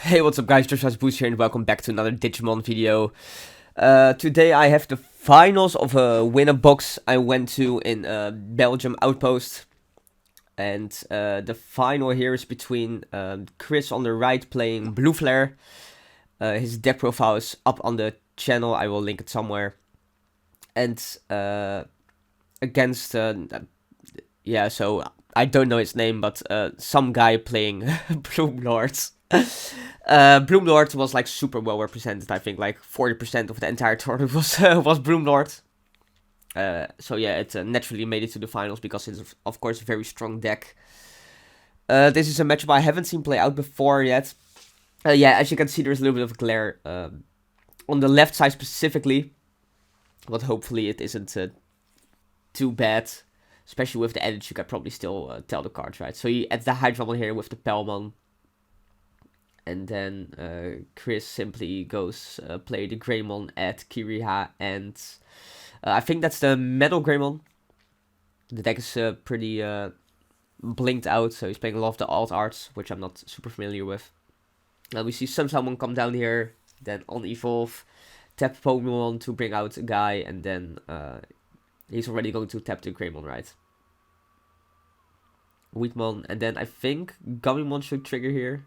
Hey, what's up guys, Joshua's Boost here and welcome back to another Digimon video. Today I have the finals of a winner box I went to in Belgium Outpost. And the final here is between Chris on the right playing Blue Flare. His deck profile is up on the channel, I will link it somewhere. And against, so I don't know his name, but some guy playing Bloomlord. Bloomlord was like super well represented. I think like 40% of the entire tournament was Bloomlord. So yeah, it naturally made it to the finals because it's of course a very strong deck. This is a matchup I haven't seen play out before yet. Yeah, as you can see, there's a little bit of glare on the left side specifically, but hopefully it isn't too bad. Especially with the edit, you can probably still tell the cards, right? So he adds the Hydramon here with the Pelmon. And then Chris simply goes play the Greymon at Kiriha, and I think that's the Metal Greymon. The deck is pretty blinked out, so he's playing a lot of the alt arts, which I'm not super familiar with. We see Sunflower come down here, then on evolve, tap Pokemon to bring out a guy, and then he's already going to tap the Greymon, right? Wheatmon, and then I think Gummymon should trigger here.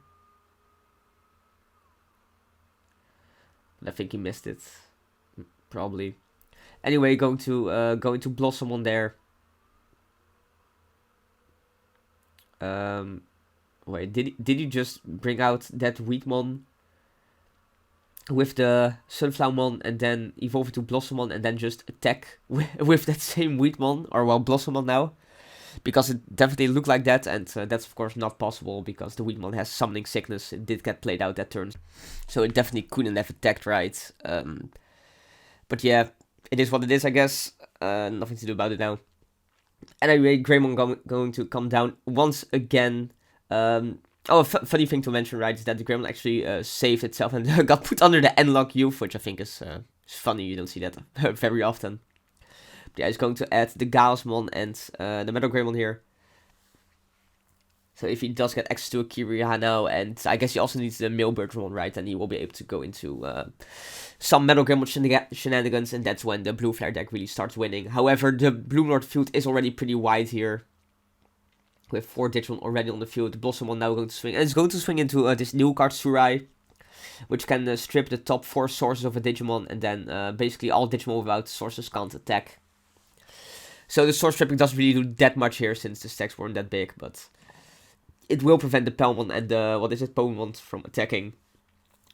I think he missed it, probably. Anyway, going to Blossom on there. Wait, did he just bring out that Wheatmon with the Sunflowermon and then evolve it to Blossomon and then just attack with that same Wheatmon, or well, Blossomon now? Because it definitely looked like that, and that's of course not possible because the Wheatmon has summoning sickness. It did get played out that turn, so it definitely couldn't have attacked, right? But yeah, it is what it is, I guess. Nothing to do about it now. Anyway, Greymon going to come down once again. Funny thing to mention, right, is that the Greymon actually saved itself and got put under the N-Lock Youth, which I think is funny. You don't see that very often. Yeah, he's going to add the Chaosmon and the Metal Greymon here. So if he does get access to a Kiriha now, and I guess he also needs the Mailbirdmon, right, then he will be able to go into some Metal Greymon shenanigans, and that's when the Blue Flare deck really starts winning. However, the Bloomlord field is already pretty wide here, with 4 Digimon already on the field. The Blossomon now going to swing, and it's going to swing into this new card, Surai, which can strip the top 4 sources of a Digimon, and then basically all Digimon without sources can't attack. So the source stripping doesn't really do that much here since the stacks weren't that big, but it will prevent the Pelmon and the, Pokemon from attacking.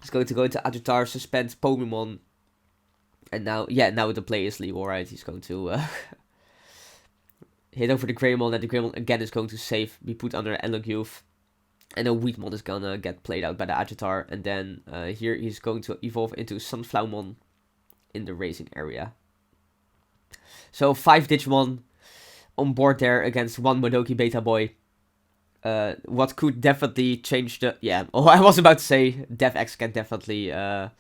It's going to go into Agitar, suspend Pokemon, and now the play is legal, right? He's going to hit over the Greymon, and the Greymon again is going to be put under N-Lock Youth, and the Wheatmon is gonna get played out by the Agitar, and then here he's going to evolve into Sunflowermon in the racing area. So 5 Digimon on board there against 1 Modoki Beta Boy. What could definitely change the... Yeah, I was about to say DevX can definitely... Oh,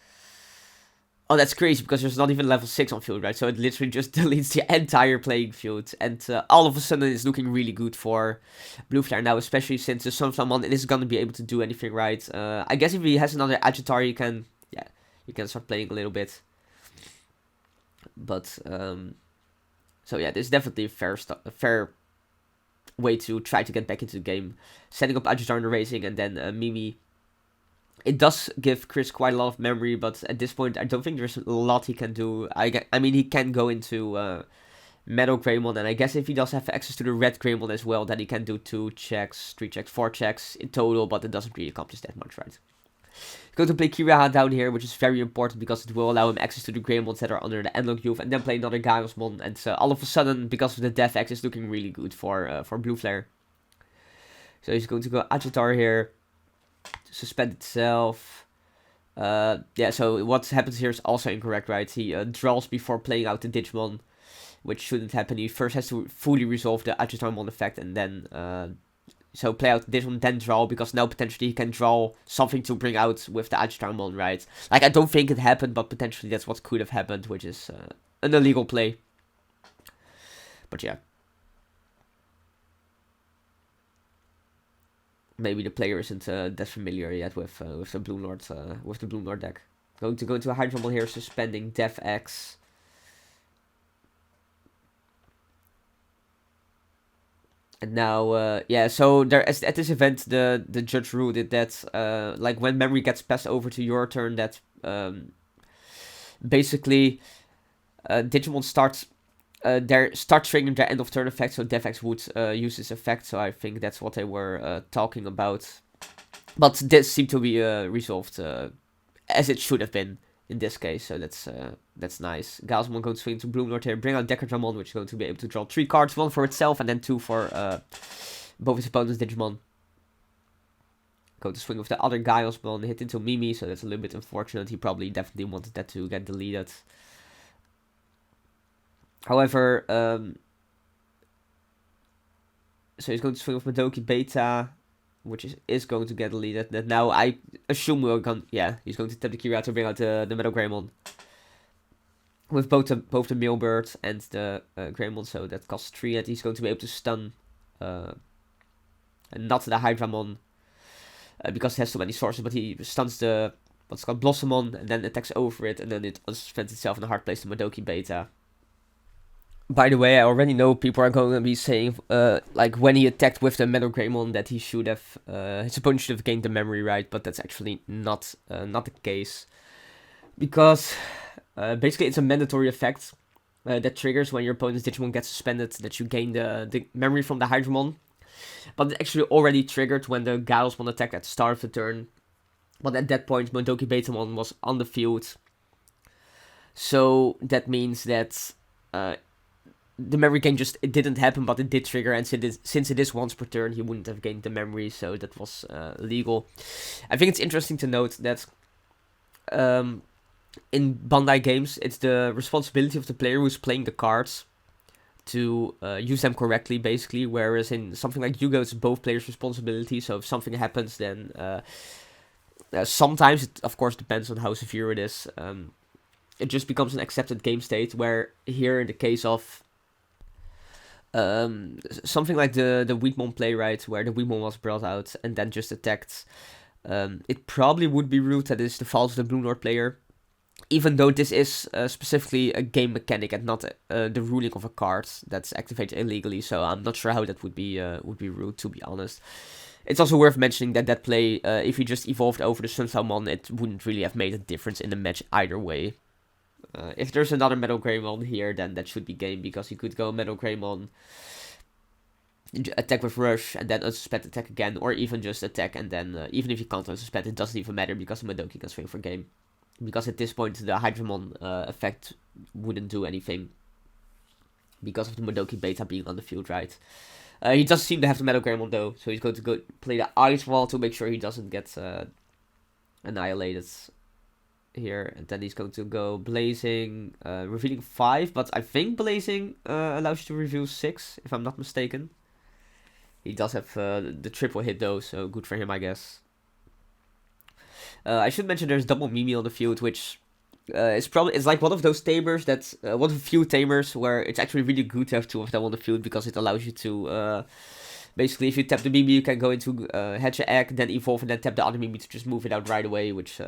that's crazy because there's not even level 6 on field, right? So it literally just deletes the entire playing field. And all of a sudden it's looking really good for Blue Flare now, especially since the Sunflowermon isn't going to be able to do anything, right? I guess if he has another Agitar, you can start playing a little bit. But... So yeah, this is definitely a fair way to try to get back into the game. Setting up Agitar in the racing and then Mimi. It does give Chris quite a lot of memory, but at this point I don't think there's a lot he can do. I mean, he can go into Metal Greymon, and I guess if he does have access to the Red Greymon as well, then he can do 2 checks, 3 checks, 4 checks in total, but it doesn't really accomplish that much, right? Going to play Kiriha down here, which is very important because it will allow him access to the Greymons that are under the N-Lock Youth, and then play another Chaosmon, and all of a sudden, because of the DevX, it's looking really good for Blue Flare. So he's going to go Agitar here, to suspend itself. Yeah, so what happens here is also incorrect, right? He draws before playing out the Digimon, which shouldn't happen. He first has to fully resolve the Agitarmon effect, and then... So play out this one, then draw, because now potentially he can draw something to bring out with the Agitarmon, right? Like, I don't think it happened, but potentially that's what could have happened, which is an illegal play. But yeah. maybe the player isn't that familiar yet with the Bloomlord deck. Going to go into a Hydramon here, suspending Def X. And now, yeah, so there at this event, the judge ruled it that like when memory gets passed over to your turn, that basically Digimon start triggering their end of turn effect, so Defx would use this effect. So I think that's what they were talking about. But this seemed to be resolved as it should have been in this case, so that's nice. Galsmon going to swing to Bloomlord here, bring out Hydramon, which is going to be able to draw 3 cards, 1 for itself and then 2 for both his opponent's Digimon. Go to swing with the other Gaiosmon, hit into Mimi, so that's a little bit unfortunate. He probably definitely wanted that to get deleted. However, so he's going to swing with Madoki Beta, which is going to get deleted. That now I assume he's going to tap the Kira to bring out the Metal Greymon. With both the Mailbird and the Greymon, so that costs 3, and he's going to be able to stun and not the Hydramon because it has so many sources, but he stuns the what's called Blossomon and then attacks over it, and then it unsuspends itself in a hard place to Madoki Beta. By the way, I already know people are going to be saying, like, when he attacked with the Metal Greymon, that he should have, his opponent should have gained the memory right, but that's actually not the case. Because, basically, it's a mandatory effect that triggers when your opponent's Digimon gets suspended, that you gain the memory from the Hydramon. But it actually already triggered when the Gaiosmon attacked at the start of the turn. But at that point, Madoki Betamon was on the field. So, that means that the memory gain it didn't happen, but it did trigger, and since it is once per turn, he wouldn't have gained the memory, so that was legal. I think it's interesting to note that in Bandai games, it's the responsibility of the player who's playing the cards to use them correctly, basically, whereas in something like Yu-Gi-Oh! It's both players' responsibility, so if something happens, then sometimes, it of course depends on how severe it is, it just becomes an accepted game state, where here in the case of something like the Wheatmon playwright, where the Wheatmon was brought out and then just attacked, it probably would be ruled that it's the fault of the Bloomlord player, even though this is specifically a game mechanic and not the ruling of a card that's activated illegally, so I'm not sure how that would be ruled, to be honest. It's also worth mentioning that play, if he just evolved over the Sunflowermon, it wouldn't really have made a difference in the match either way. If there's another Metal Greymon here, then that should be game, because you could go Metal Greymon, attack with Rush, and then unsuspend attack again, or even just attack, and then even if you can't unsuspend, it doesn't even matter, because the Madoki can swing for game. Because at this point, the Hydramon effect wouldn't do anything, because of the Madoki Beta being on the field, right? He does seem to have the Metal Greymon though, so he's going to go play the Ice Wall to make sure he doesn't get annihilated here, and then he's going to go Blazing, revealing 5, but I think Blazing allows you to reveal 6, if I'm not mistaken. He does have the triple hit though, so good for him, I guess. I should mention there's double Mimi on the field, which it's like one of those tamers that's one of the few tamers where it's actually really good to have 2 of them on the field, because it allows you to basically, if you tap the Mimi, you can go into hatch an egg, then evolve, and then tap the other Mimi to just move it out right away, which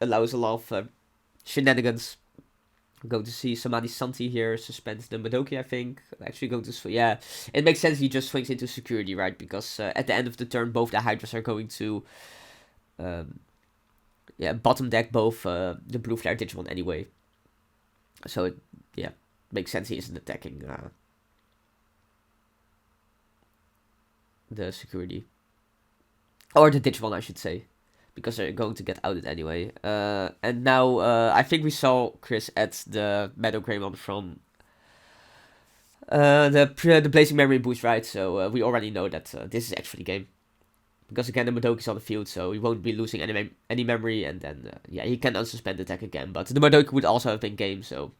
allows a lot of shenanigans. I'm going to see Samadhi Santi here suspend the Madoki, I think. Actually going to yeah, it makes sense he just swings into security, right? Because at the end of the turn, both the Hydras are going to bottom deck both the Blue Flare Digimon anyway. So it makes sense he isn't attacking the security. Or the Digimon, I should say. Because they're going to get outed anyway. And now, I think we saw Chris at the Metal Greymon from the Blazing Memory boost, right? So we already know that this is actually game. Because again, the Madoki's on the field, so he won't be losing any memory, and then, he can unsuspend attack again. But the Madoki would also have been game, so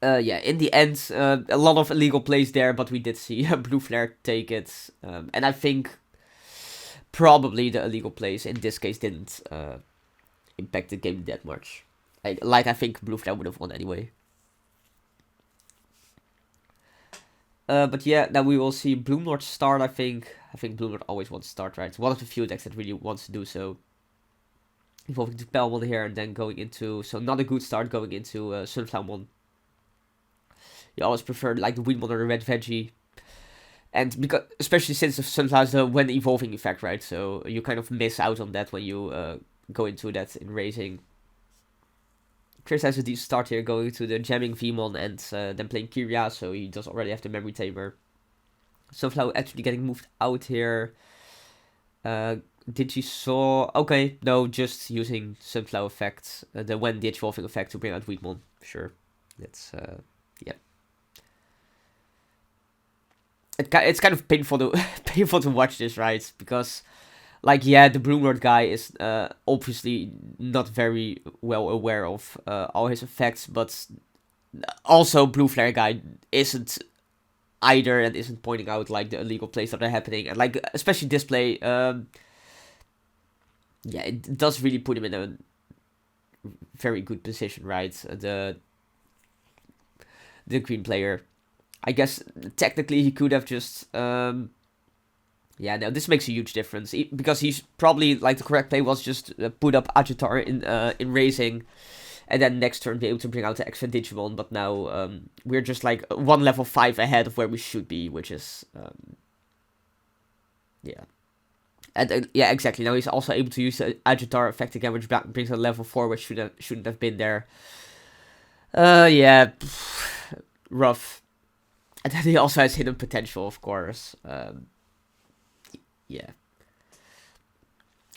in the end, a lot of illegal plays there, but we did see Blue Flare take it. And I think probably the illegal plays in this case didn't impact the game that much. I think Blue Flare would have won anyway. But yeah, now we will see Bloomlord start, I think. I think Bloomlord always wants to start, right? It's one of the few decks that really wants to do so. Evolving to Palmon here and then going into... So not a good start going into Sunflowermon. You always prefer like the Weedmon or the Red Veggie. And because, especially since the Sunflower is the when evolving effect, right? So you kind of miss out on that when you go into that in Raising. Chris has a decent start here going to the jamming Vmon and then playing Kyria, so he does already have the Memory Tamer. Sunflower actually getting moved out here. Digisaw... Okay, no, just using Sunflower effect, the when Digivolving effect to bring out Weedmon. Sure, that's... yeah. It's kind of painful to watch this, right? Because... Like, yeah, the Bloomlord guy is obviously not very well aware of all his effects, but also Blue Flare guy isn't either and isn't pointing out, like, the illegal plays that are happening. And, like, especially this play, yeah, it does really put him in a very good position, right? The green player. I guess, technically, he could have just... yeah, no, this makes a huge difference because he's probably like the correct play was just put up Agitar in Raising, and then next turn be able to bring out the extra Digimon. But now we're just like 1 level 5 ahead of where we should be, which is yeah, and yeah, exactly. Now he's also able to use the Agitar effect again, which brings a level 4, which shouldn't have been there. Yeah, rough. And then he also has hidden potential, of course. Yeah.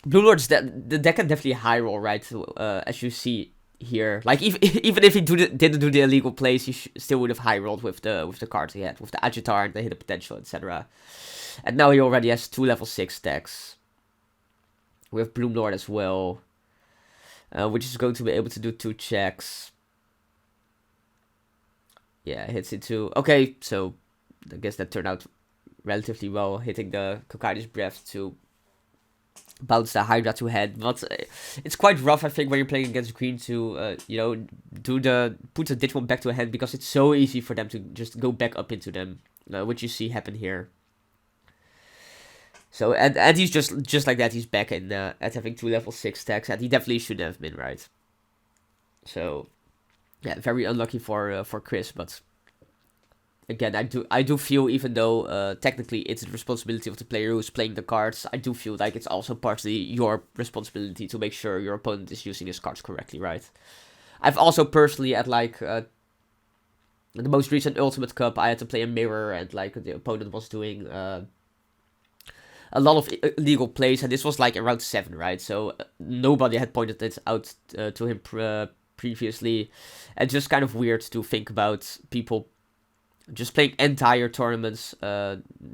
Bloomlord's the deck can definitely high roll, right? As you see here, like even if he didn't do the illegal plays, he still would have high rolled with the cards he had, with the Agitar and the hidden potential, etc. And now he already has 2 level 6 decks with Bloomlord as well, which is going to be able to do 2 checks. Yeah, hits into... Okay, so I guess that turned out relatively well, hitting the Kokaidi's Breath to bounce the Hydra to head. But it's quite rough, I think, when you're playing against green to, you know, put the Digimon back to a hand, because it's so easy for them to just go back up into them, which you see happen here. So, and he's just like that, he's back in at having 2 level 6 stacks, and he definitely shouldn't have been, right? So, yeah, very unlucky for Chris, but... Again, I do feel, even though technically it's the responsibility of the player who's playing the cards, I do feel like it's also partly your responsibility to make sure your opponent is using his cards correctly, right? I've also personally, at like the most recent Ultimate Cup, I had to play a mirror, and like the opponent was doing a lot of illegal plays, and this was like around 7, right? So nobody had pointed it out to him previously, and just kind of weird to think about people just playing entire tournaments,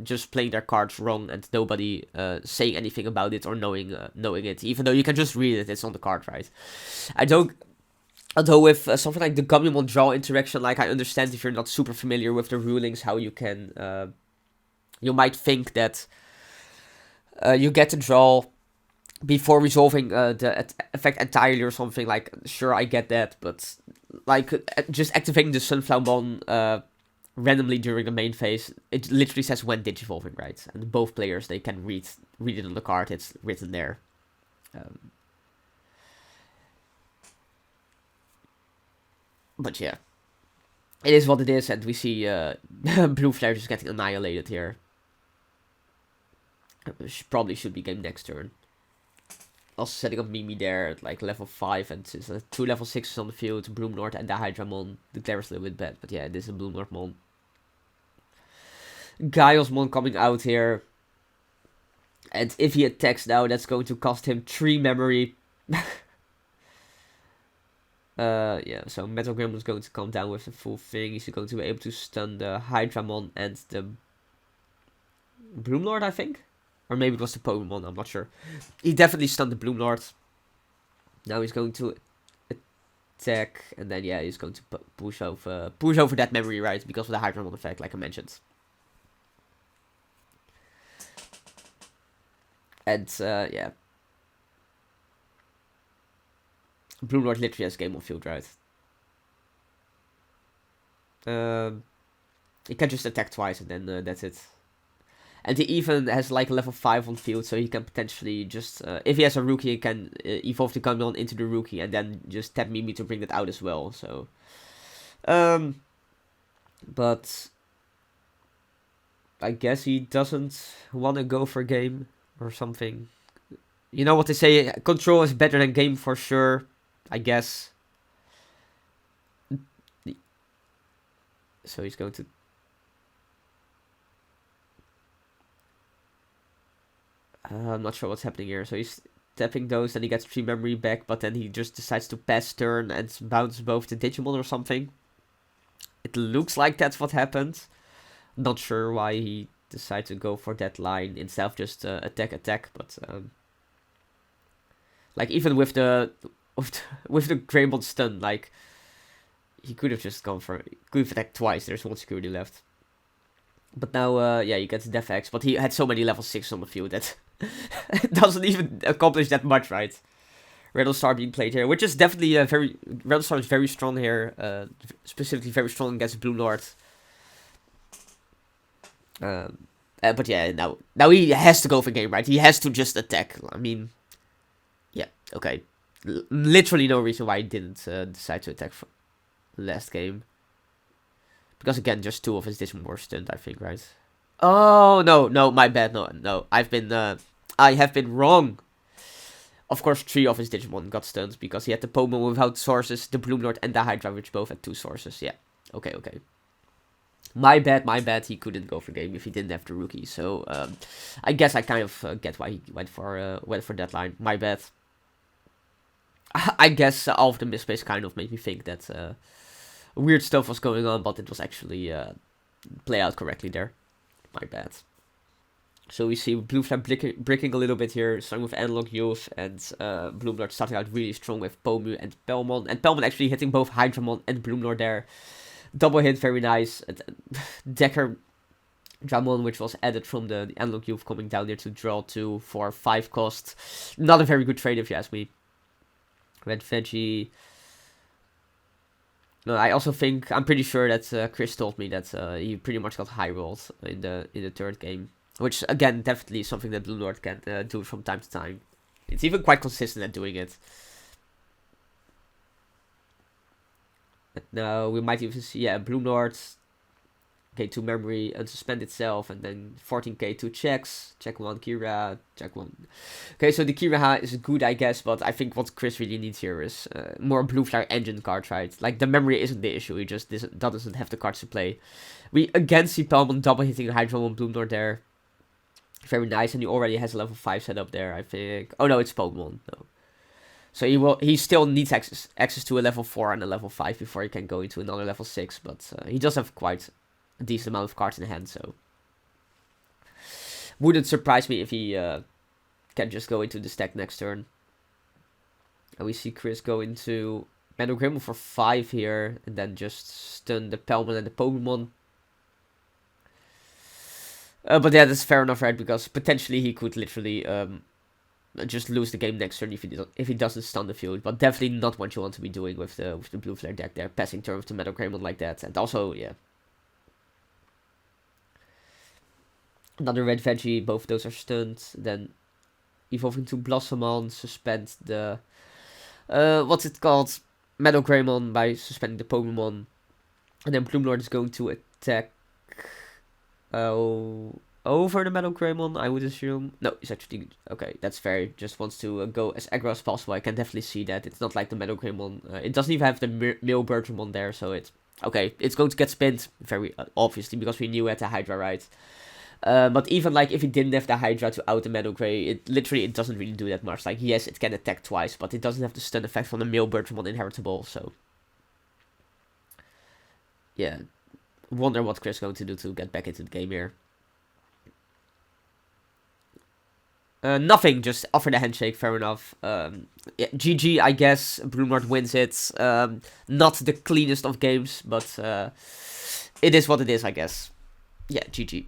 just playing their cards wrong, and nobody saying anything about it or knowing it, even though you can just read it, it's on the card, right? Although with something like the Gummy draw interaction, like, I understand if you're not super familiar with the rulings, how you can, you might think that you get to draw before resolving the effect entirely or something, like, sure, I get that, but, like, just activating the Sunflowermon, randomly during the main phase, it literally says when Digivolving, right? And both players, they can read it on the card, it's written there. But yeah, it is what it is, and we see Blue Flare just getting annihilated here. Probably should be game next turn. Also setting up Mimi there at like level 5, and it's 2 level 6s on the field, Bloomlord and the Hydramon. The glare is a little bit bad, but yeah, this is a Bloomlordmon. Gaiosmon coming out here. And if he attacks now, that's going to cost him 3 memory. Yeah, so Metal Gremlin is going to come down with the full thing. He's going to be able to stun the Hydramon and the Bloomlord, I think? Or maybe it was the Pokemon, I'm not sure. He definitely stunned the Bloomlord. Now he's going to attack, and then yeah, he's going to push over that memory, right? Because of the Hydramon effect, like I mentioned. And yeah, Bloomlord literally has game on field, right? He can just attack twice and then that's it. And he even has like a level 5 on field, so he can potentially just... if he has a rookie, he can evolve the Gundam into the rookie and then just tap Mimi to bring it out as well, so... but... I guess he doesn't want to go for game or something. You know what they say, control is better than game for sure, I guess. So he's going to... I'm not sure what's happening here. So he's tapping those, and he gets 3 memory back, but then he just decides to pass turn and bounce both the Digimon or something. It looks like that's what happened. Not sure why he decided to go for that line instead of just attack, but like even with the Greymon stun, like he could have just gone for could have attacked twice. There's 1 security left. But now, yeah, you get the Def X, but he had so many level 6 on the field that it doesn't even accomplish that much, right? Rattlestar being played here, which is definitely Rattlestar is very strong here, specifically very strong against Bloomlord. But yeah, now he has to go for game, right? He has to just attack. I mean, yeah, okay. Literally no reason why he didn't decide to attack for last game. Because again, just 2 of his Digimon were stunned, I think, right? Oh, no, my bad, no. I have been wrong. Of course, 3 of his Digimon got stunned because he had the Pokemon without sources, the Bloomlord and the Hydra, which both had 2 sources. Yeah, okay. My bad, he couldn't go for game if he didn't have the rookie. So, I guess I kind of get why he went for that line. My bad. I guess all of the misplays kind of made me think that weird stuff was going on, but it was actually play out correctly there. My bad. So we see Blue Flame bricking a little bit here, starting with Analog Youth, and Bloomlord starting out really strong with Pomu and Pelmon. And Pelmon actually hitting both Hydramon and Bloomlord there. Double hit, very nice. Decker Dramon, which was added from the Analog Youth, coming down there to draw 2 for 5 cost. Not a very good trade if you ask me. Red Veggie. No, I also think, I'm pretty sure that Chris told me that he pretty much got high rolled in the 3rd game. Which, again, definitely is something that Bloomlord can do from time to time. It's even quite consistent at doing it. But now we might even see, yeah, Bloomlord, K2 memory, unsuspend itself, and then 14k 2 checks. Check 1, Kira, check 1. Okay, so the Kira is good, I guess, but I think what Chris really needs here is more Blue Flare engine cards, right? Like, the memory isn't the issue, he just doesn't have the cards to play. We again see Pelmon double hitting Hydramon Bloomlord there. Very nice, and he already has a level 5 set up there, I think. Oh no, it's Pokemon. No. So he still needs access to a level 4 and a level 5 before he can go into another level 6, but he does have quite a decent amount of cards in hand, so wouldn't surprise me if he can just go into the stack next turn. And we see Chris go into Metal Grimmel for 5 here, and then just stun the Pelmon and the Pokemon. But yeah, that's fair enough, right? Because potentially he could literally just lose the game next turn if he doesn't stun the field. But definitely not what you want to be doing with the Blue Flare deck there, passing turn with the Metal Greymon like that. And also, yeah, another Red Veggie. Both of those are stunned. Then evolving to Blossomon, suspend the what's it called? Metal Greymon by suspending the Pokemon, and then Bloomlord is going to attack. Over the Metal Greymon, I would assume. No, he's actually... Okay, that's fair. Just wants to go as aggro as possible. I can definitely see that. It's not like the Metal Greymon. It doesn't even have the male Bertramon there, so it's... Okay, it's going to get spinned, very obviously, because we knew it had the Hydra, right? But even, like, if he didn't have the Hydra to out the Metal Grey, it doesn't really do that much. Like, yes, it can attack twice, but it doesn't have the stun effect from the male Bertramon inheritable, so... Yeah. Wonder what Chris is going to do to get back into the game here. Nothing, just offer the handshake, fair enough. Yeah, GG, I guess. Bloomlord wins it. Not the cleanest of games, but it is what it is, I guess. Yeah, GG.